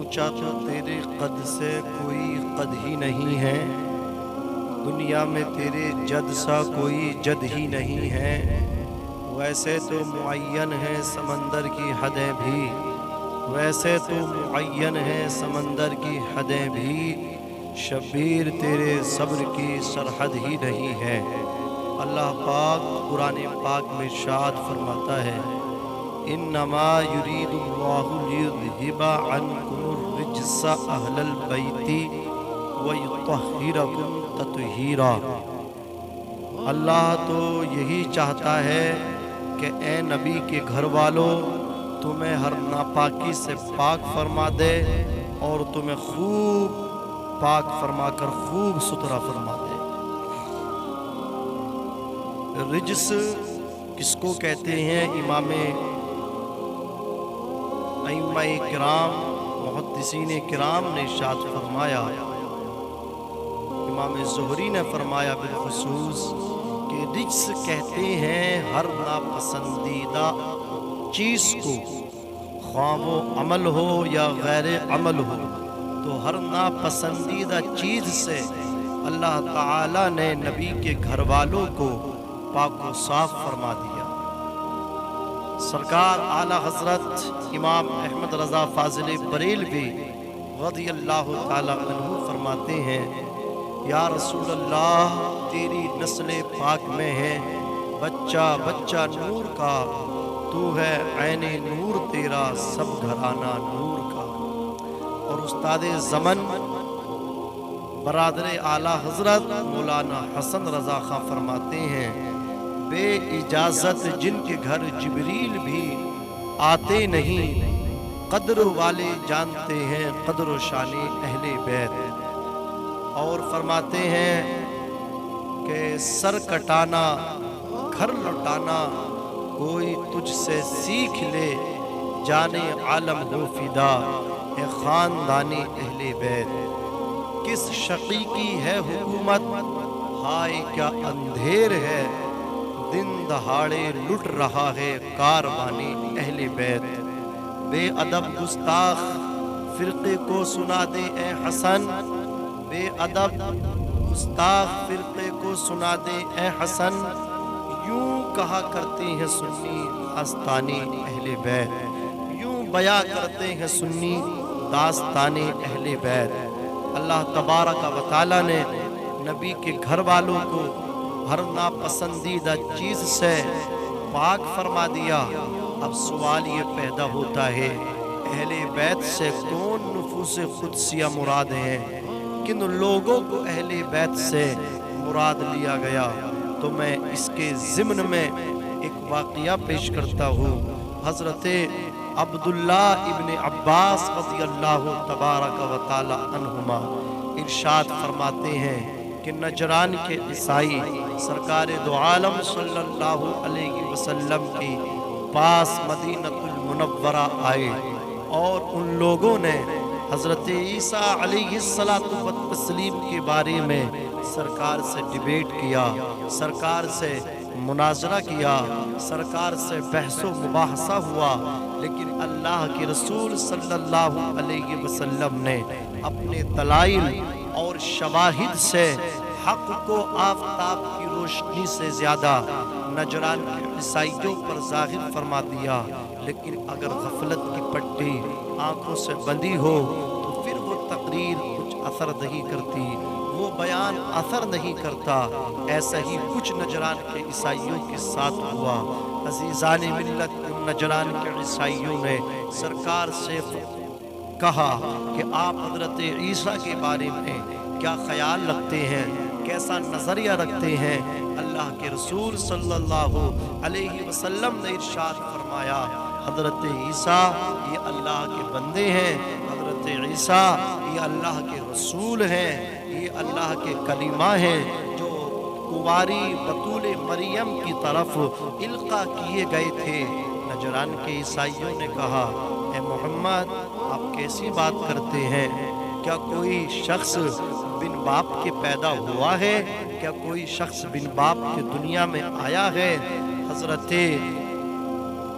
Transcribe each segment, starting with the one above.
اونچا تو تیرے قد سے کوئی قد ہی نہیں ہے، دنیا میں تیرے جد سا کوئی جد ہی نہیں ہے، ویسے تو معین ہے سمندر کی حدیں بھی، ویسے تو معین ہے سمندر کی حدیں بھی، شبیر تیرے صبر کی سرحد ہی نہیں ہے۔ اللہ پاک قرآن پاک میں ارشاد فرماتا ہے انما یرید اللہ لیذھب عنکم الرجس اہل البیت ویطہرکم تطہیرا۔ اللہ تو یہی چاہتا ہے کہ اے نبی کے گھر والوں تمہیں ہر ناپاکی سے پاک فرما دے اور تمہیں خوب پاک فرما کر خوب ستھرا فرما دے۔ رجس کس کو کہتے ہیں؟ امام ائمہ کرام محدثین کرام نے ارشاد فرمایا، امام زہری نے فرمایا بالخصوص کہ رجس کہتے ہیں ہر ناپسندیدہ چیز کو، خواہ وہ عمل ہو یا غیر عمل ہو، تو ہر ناپسندیدہ چیز سے اللہ تعالی نے نبی کے گھر والوں کو پاک و صاف فرما دیا۔ سرکار اعلی حضرت امام احمد رضا فاضل بریلوی رضی اللہ تعالی عنہ فرماتے ہیں یا رسول اللہ تیری نسل پاک میں ہے بچہ بچہ نور کا، تو ہے عین نور تیرا سب گھرانہ نور کا۔ اور استاد زمن برادر اعلی حضرت مولانا حسن رضا خان فرماتے ہیں بے اجازت جن کے گھر جبریل بھی آتے نہیں، قدر والے جانتے ہیں قدر و شان اہل بیت۔ اور فرماتے ہیں کہ سر کٹانا گھر لٹانا کوئی تجھ سے سیکھ لے، جانے عالم ہو فدا اے خاندانی اہل بیت۔ کس شقی کی ہے حکومت ہائے کیا اندھیر ہے، دن دہاڑے لٹ رہا ہے کاروانی اہل بیت۔ بے ادب گستاخ فرقے کو سنا دے اے حسن، بے ادب گستاخ فرقے کو سنا دے اے حسن، یوں کہا کرتے ہیں سنی آستانی اہل بیت، یوں بیان کرتے ہیں سنی داستان اہل بیت۔ اللہ تبارک و تعالی نے نبی کے گھر والوں کو ہر ناپسندیدہ چیز سے پاک فرما دیا۔ اب سوال یہ پیدا ہوتا ہے اہل بیت سے کون نفوس قدسیہ مراد ہیں، کن لوگوں کو اہل بیت سے مراد لیا گیا؟ تو میں اس کے ضمن میں ایک واقعہ پیش کرتا ہوں۔ حضرت عبداللہ ابن عباس رضی اللہ تبارک و تعالی عنہما ارشاد فرماتے ہیں کہ نجران کے عیسائی سرکار دو عالم صلی اللہ علیہ وسلم کی پاس مدینہ المنورہ آئے اور ان لوگوں نے حضرت عیسیٰ علیہ السلام کے بارے میں سرکار سے ڈیبیٹ کیا، سرکار سے مناظرہ کیا، سرکار سے بحث و مباحثہ ہوا، لیکن اللہ کے رسول صلی اللہ علیہ وسلم نے اپنے دلائل اور شواہد سے حق کو آفتاب کی روشنی سے زیادہ نجران کے عیسائیوں پر ظاہر فرما دیا۔ لیکن اگر غفلت کی پٹی آنکھوں سے بندھی ہو تو پھر وہ تقریر کچھ اثر نہیں کرتی، وہ بیان اثر نہیں کرتا۔ ایسا ہی کچھ نجران کے عیسائیوں کے ساتھ ہوا۔ عزیزان ملت نجران کے عیسائیوں نے سرکار سے کہا کہ آپ حضرت عیسیٰ کے بارے میں کیا خیال رکھتے ہیں، کیسا نظریہ رکھتے ہیں؟ اللہ کے رسول صلی اللہ علیہ وسلم نے ارشاد فرمایا حضرت عیسیٰ یہ اللہ کے بندے ہیں، حضرت عیسیٰ یہ اللہ کے رسول ہیں، یہ اللہ کے کلمہ ہیں جو کنواری بطول مریم کی طرف القا کیے گئے تھے۔ نجران کے عیسائیوں نے کہا اے محمد آپ کیسی بات کرتے ہیں؟ کیا کوئی شخص بن باپ کے پیدا ہوا ہے؟ کیا کوئی شخص بن باپ کے دنیا میں آیا ہے؟ حضرت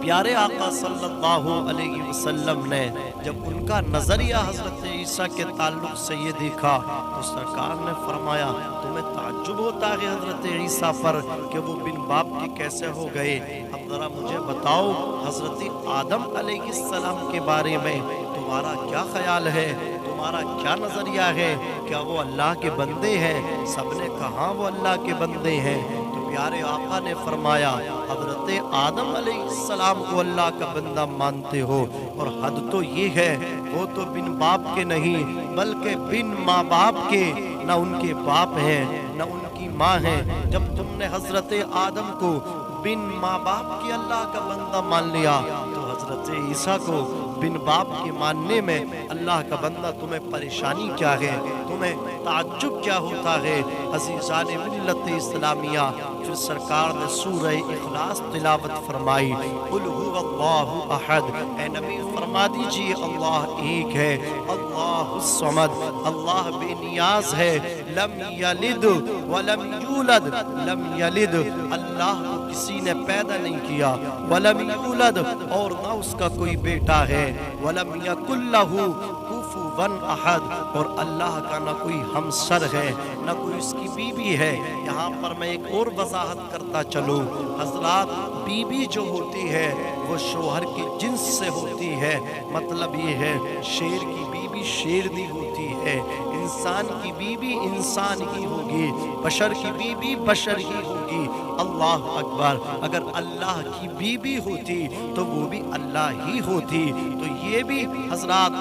پیارے آقا صلی اللہ علیہ وسلم نے جب ان کا نظریہ حضرت عیسیٰ کے تعلق سے یہ دیکھا تو سرکار نے فرمایا تمہیں تعجب ہوتا ہے حضرت عیسیٰ پر کہ وہ بن باپ کے کیسے ہو گئے؟ اب ذرا مجھے بتاؤ حضرت آدم علیہ السلام کے بارے میں تمہارا کیا خیال ہے؟ تمہارا کیا نظریہ ہے؟ کیا وہ اللہ کے بندے ہیں؟ سب نے کہا وہ اللہ کے بندے ہیں۔ تو پیارے آقا نے فرمایا حضرت آدم علیہ السلام کو اللہ کا بندہ مانتے ہو، اور حد تو یہ ہے وہ تو بن باپ کے نہیں بلکہ بن ماں باپ کے، نہ ان کے باپ ہیں نہ ان کی ماں ہیں۔ جب تم نے حضرت آدم کو بن ماں باپ کے اللہ کا بندہ مان لیا تو حضرت عیسیٰ کو بن باپ کے ماننے میں اللہ کا بندہ تمہیں پریشانی کیا ہے؟ تمہیں تعجب کیا ہوتا ہے؟ عزیزان ملت اسلامیہ، پھر سرکار نے سورہ اخلاص تلاوت فرمائی، قل هو اللہ احد، اے نبی فرما دیجئے اللہ ایک ہے، اللہ الصمد، اللہ بے نیاز ہے، لم یلد ولم یولد، لم یلد اللہ کو کسی نے پیدا نہیں کیا، ولم یولد اور نہ اس کا کوئی بیٹا ہے، وَلَمْ يَكُنْ لَهُ كُفُوًا أَحَدٌ اور اللہ کا نہ کوئی ہمسر ہے نہ کوئی اس کی بیوی ہے۔ یہاں پر میں ایک اور وضاحت کرتا چلوں، حضرات بیوی جو ہوتی ہے وہ شوہر کی جنس سے ہوتی ہے، مطلب یہ ہے شیر کی بیوی شیرنی ہوتی ہے، انسان کی بیوی انسان ہی ہوگی، بشر کی بیوی بشر ہی ہوگی۔ اللہ اکبر، اگر اللہ کی بیوی ہوتی تو وہ بھی اللہ ہی ہوتی۔ تو یہ بھی حضرات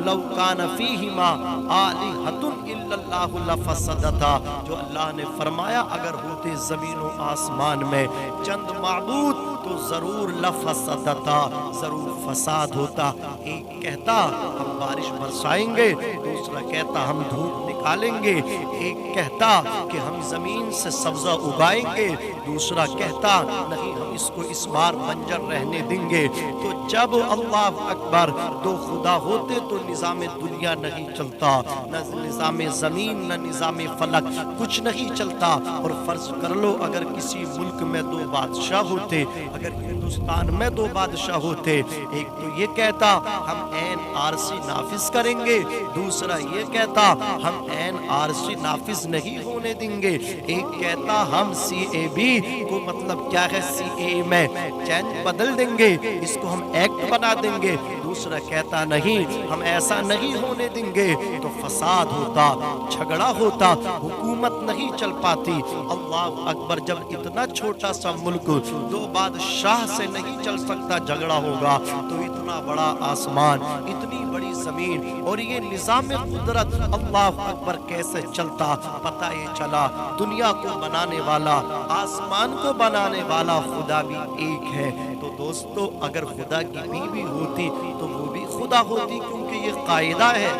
لو کان فیہما آلہۃ الا اللہ لفسدتا، جو اللہ نے فرمایا اگر ہوتے زمین و آسمان میں چند معبود تو ضرور لفسدتا، ضرور فساد ہوتا۔ ایک کہتا ہم بارش برسائیں گے، دوسرا کہتا ہم دھوپ نکالیں گے، ایک کہتا کہ ہم زمین سے سبزہ اگائیں گے، دوسرا کہتا نہیں ہم اس کو اس بار بنجر رہنے دیں گے۔ تو جب اللہ اکبر دو خدا ہوتے تو نظام دنیا نہیں چلتا، نہ نظام زمین نہ نظام فلک، کچھ نہیں چلتا۔ اور فرض کر لو اگر کسی ملک میں دو بادشاہ ہوتے، اگر ہندوستان میں دو بادشاہ ہوتے، ایک تو یہ کہتا ہم NRC نافذ کریں گے، دوسرا یہ کہتا ہم NRC نافذ نہیں ہونے دیں گے، ایک کہتا ہم CAB کو مطلب کیا ہے CAA میں چینج بدل دیں گے، اس کو ہم ایکٹ بنا دیں گے، دوسرا کہتا نہیں ہم ایسا نہیں ہونے دیں گے، تو فساد ہوتا، جھگڑا ہوتا، حکومت نہیں چل پاتی۔ اللہ اکبر، جب اتنا چھوٹا سا ملک دو بادشاہ سے نہیں چل سکتا، جھگڑا ہوگا تو اتنا بڑا آسمان، اتنی بڑی زمین اور یہ نظام قدرت اللہ اکبر کیسے چلتا؟ پتہ یہ چلا دنیا کو بنانے والا، آسمان کو بنانے والا خدا بھی ایک ہے۔ تو دوستو اگر خدا کی بیوی ہوتی تو وہ بھی خدا ہوتی، کیونکہ یہ قاعدہ ہے،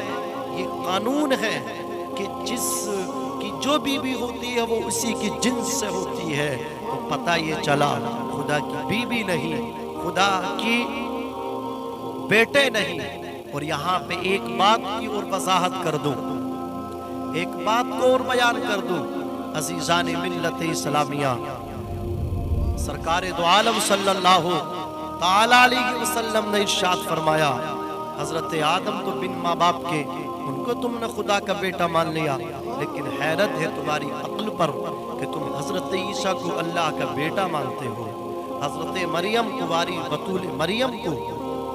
یہ قانون ہے کہ جس کی جو بیوی ہوتی ہے وہ اسی کی جنس سے ہوتی ہے۔ تو پتہ یہ چلا خدا کی بیوی نہیں، خدا کی بیٹے نہیں۔ اور یہاں پہ ایک بات کی اور وضاحت کر دوں، ایک بات کو اور بیان کر دوں عزیزان ملت اسلامیہ، سرکار دو عالم صلی اللہ تعالیٰ علیہ وسلم نے ارشاد فرمایا حضرت آدم تو بن ماں باپ کے، ان کو تم نے خدا کا بیٹا مان لیا، لیکن حیرت ہے تمہاری عقل پر کہ تم حضرت عیسیٰ کو اللہ کا بیٹا مانتے ہو، حضرت مریم قواری بطول مریم کو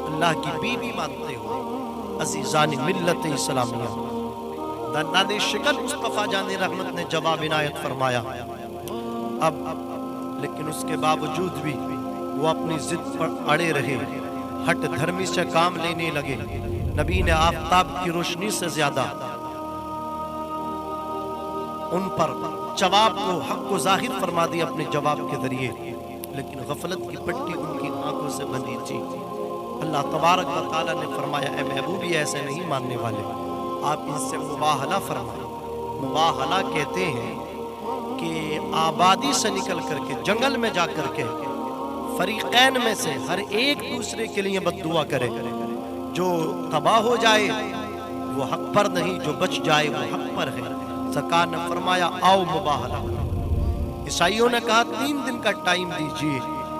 اللہ کی بیوی مانتے ہو۔ عزیزان ملت اسلامیہ، دندان شکل مصطفیٰ جان رحمت نے جواب عنایت فرمایا، اب لیکن اس کے باوجود بھی وہ اپنی ضد پر اڑے رہے، ہٹ دھرمی سے کام لینے لگے۔ نبی نے آفتاب کی روشنی سے زیادہ ان پر جواب کو حق کو ظاہر فرما دیا اپنے جواب کے ذریعے، لیکن غفلت کی پٹی ان کی آنکھوں سے بندھی تھی۔ اللہ تبارک و تعالیٰ نے فرمایا اے محبوبی ایسے نہیں ماننے والے، آپ ان سے مباہلہ فرمائیں۔ مباہلہ کہتے ہیں کہ آبادی سے نکل کر کے جنگل میں جا کر کے فریقین میں سے ہر ایک دوسرے کے لیے بد دعا کرے، جو تباہ ہو جائے وہ حق پر نہیں، جو بچ جائے وہ حق پر ہے۔ سرکار نے فرمایا آؤ مباہلہ۔ عیسائیوں نے کہا 3 دن کا ٹائم دیجئے،